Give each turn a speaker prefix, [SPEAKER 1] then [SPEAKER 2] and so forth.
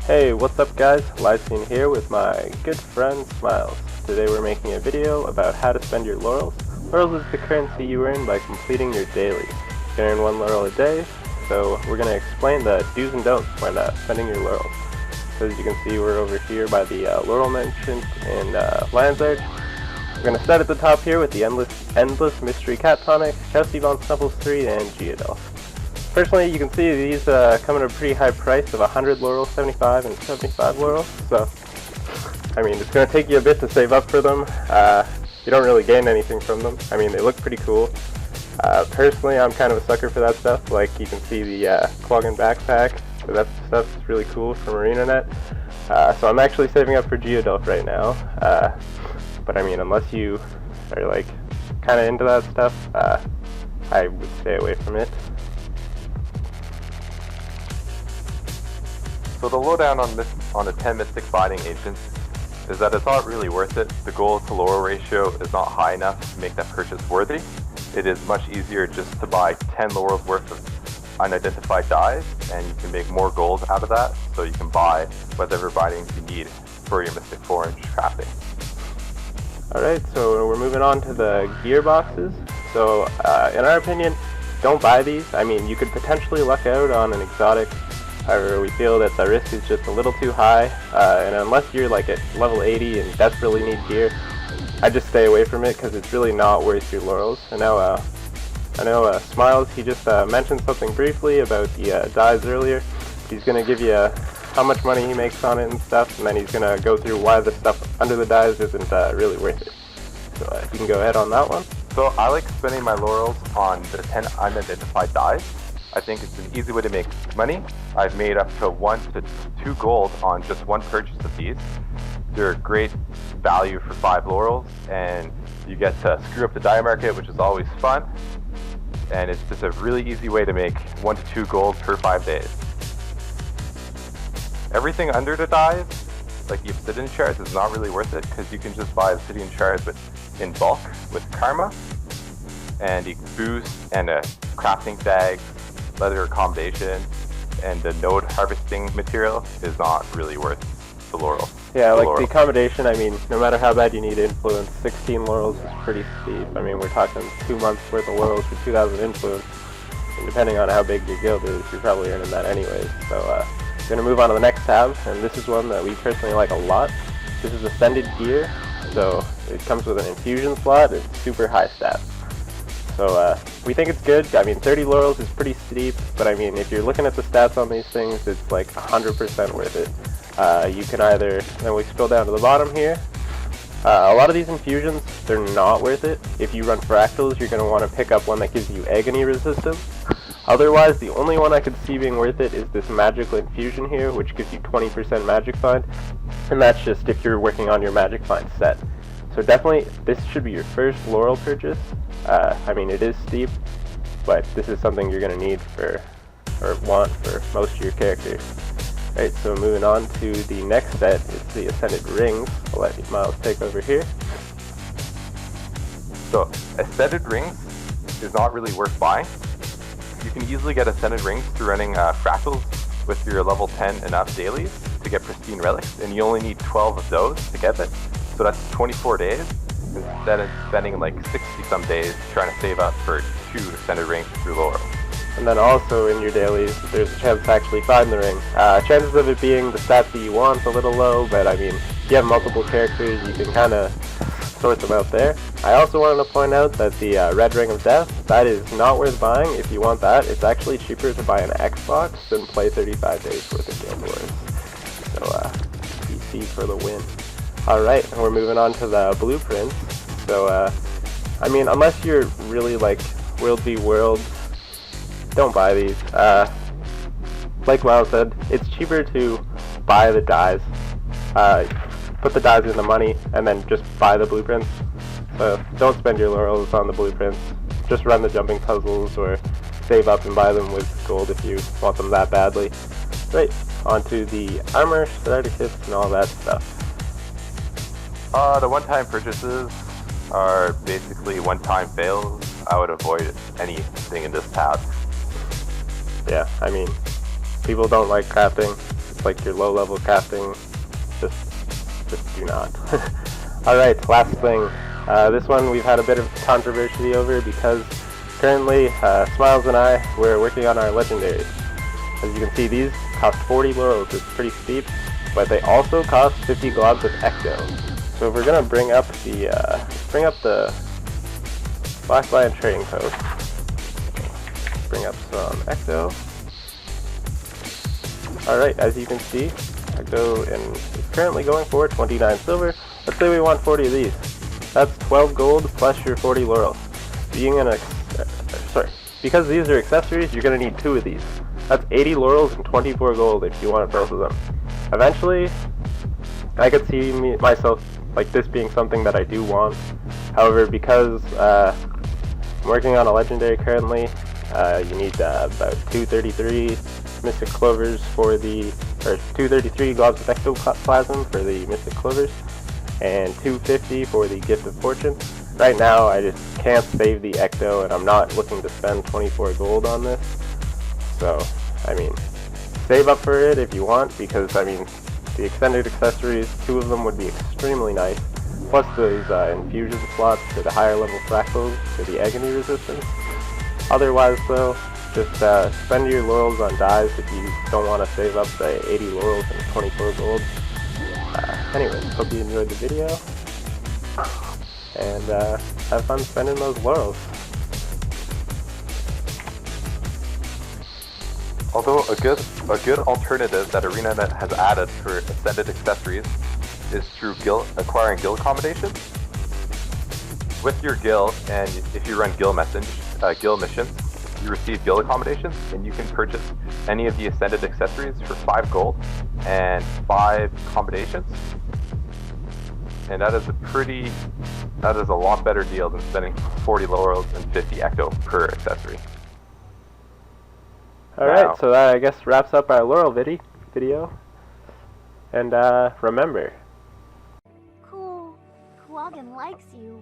[SPEAKER 1] Hey, what's up guys? Lysine here with my good friend Smiles. Today we're making a video about how to spend your laurels. Laurels is the currency you earn by completing your daily. You can earn 1 laurel a day, so we're going to explain the do's and don'ts when spending your laurels. So as you can see, we're over here by the Laurel Merchant in Landsarch. We're going to start at the top here with the Endless Mystery Cat Tonic, Chelsea Von Snuffles 3, and Geodelph. Personally, you can see these come at a pretty high price of 100 laurels, 75 and 75 laurels, so I mean, it's going to take you a bit to save up for them. You don't really gain anything from them. I mean, they look pretty cool. Personally, I'm kind of a sucker for that stuff. Like, you can see the Cloggin backpack, so that stuff's really cool from ArenaNet. So I'm actually saving up for Geodelph right now, but I mean, unless you are like kind of into that stuff, I would stay away from it.
[SPEAKER 2] So the lowdown on the 10 Mystic Binding Agents is that it's not really worth it. The gold to laurel ratio is not high enough to make that purchase worthy. It is much easier just to buy 10 laurels worth of unidentified dyes, and you can make more gold out of that, so you can buy whatever bindings you need for your Mystic Forge crafting.
[SPEAKER 1] Alright, so we're moving on to the gear boxes. So in our opinion, don't buy these. I mean, you could potentially luck out on an exotic. However, we feel that the risk is just a little too high, and unless you're like at level 80 and desperately need gear, I just stay away from it because it's really not worth your laurels. I know Smiles, he just mentioned something briefly about the dyes earlier. He's going to give you how much money he makes on it and stuff, and then he's going to go through why the stuff under the dyes isn't really worth it. So you can go ahead on that one.
[SPEAKER 2] So I like spending my laurels on the 10 unidentified dyes. I think it's an easy way to make money. I've made up to 1 to 2 gold on just one purchase of these. They're great value for 5 laurels, and you get to screw up the dye market, which is always fun. And it's just a really easy way to make 1 to 2 gold per 5 days. Everything under the dyes, like the obsidian shards, is not really worth it because you can just buy obsidian shards in bulk with karma, and you can boost and a crafting bag, leather accommodation, and the node harvesting material is not really worth the laurel.
[SPEAKER 1] Yeah, like the accommodation, I mean, no matter how bad you need influence, 16 laurels is pretty steep. I mean, we're talking 2 months worth of laurels for 2,000 influence, and depending on how big your guild is, you're probably earning that anyways. So we're going to move on to the next tab, and this is one that we personally like a lot. This is Ascended Gear, so it comes with an infusion slot. It's super high stats. So we think it's good. I mean, 30 laurels is pretty steep, but I mean, if you're looking at the stats on these things, it's like 100% worth it. You can either, then we scroll down to the bottom here, a lot of these infusions, they're not worth it. If you run fractals, you're going to want to pick up one that gives you agony resistance. Otherwise, the only one I could see being worth it is this magical infusion here, which gives you 20% magic find, and that's just if you're working on your magic find set. So definitely, this should be your first laurel purchase. I mean, it is steep, but this is something you're going to need for, or want for most of your characters. Alright, so moving on to the next set, it's the Ascended Rings. I'll let Miles take over here.
[SPEAKER 2] So, Ascended Rings is not really worth buying. You can easily get Ascended Rings through running fractals with your level 10 and up dailies to get pristine relics, and you only need 12 of those to get it. So that's 24 days, instead of spending like 60 some days trying to save up for 2 Ascended Rings through laurel.
[SPEAKER 1] And then also in your dailies, there's a chance to actually find the ring. Chances of it being the stats that you want a little low, but I mean, if you have multiple characters, you can kind of sort them out there. I also wanted to point out that the Red Ring of Death, that is not worth buying. If you want that, it's actually cheaper to buy an Xbox than play 35 days worth of Guild Wars. So, PC for the win. Alright, and we're moving on to the blueprints. So, I mean, unless you're really like World v World, don't buy these. Like Miles said, it's cheaper to buy the dyes, put the dyes in the money, and then just buy the blueprints. So don't spend your laurels on the blueprints. Just run the jumping puzzles or save up and buy them with gold if you want them that badly. Right, on to the armor, starter kits, and all that stuff.
[SPEAKER 2] The one-time purchases are basically one-time fails. I would avoid anything in this tab.
[SPEAKER 1] Yeah, I mean, people don't like crafting. It's like your low-level crafting. Just do not. Alright, last thing. This one we've had a bit of controversy over because currently Smiles and I, we're working on our legendaries. As you can see, these cost 40 laurels. It's pretty steep, but they also cost 50 globs of ecto. So if we're gonna bring up the Blacklion trading post, bring up some ecto. Alright, as you can see, ecto is currently going for 29 silver. Let's say we want 40 of these. That's 12 gold plus your 40 laurels. Because these are accessories, you're gonna need 2 of these. That's 80 laurels and 24 gold if you want both of them. Eventually, I could see myself like this being something that I do want. However, because I'm working on a legendary currently, you need about 233 Mystic Clovers for the, or 233 globs of ectoplasm for the Mystic Clovers, and 250 for the Gift of Fortune. Right now, I just can't save the ecto, and I'm not looking to spend 24 gold on this. So, I mean, save up for it if you want, because, I mean, the extended accessories, 2 of them would be extremely nice. Plus those infusion slots for the higher level fractals for the agony resistance. Otherwise, though, just spend your laurels on dyes if you don't want to save up the 80 laurels and 24 gold. Anyways, hope you enjoyed the video, and have fun spending those laurels.
[SPEAKER 2] Although a good alternative that ArenaNet has added for ascended accessories is through acquiring guild combinations. With your guild, and if you run guild missions, you receive guild accommodations, and you can purchase any of the ascended accessories for 5 gold and 5 combinations. And that is a lot better deal than spending 40 laurels and 50 ecto per accessory.
[SPEAKER 1] Alright, so that I guess wraps up our laurel video. And remember,
[SPEAKER 3] Cool. Quaggan likes you.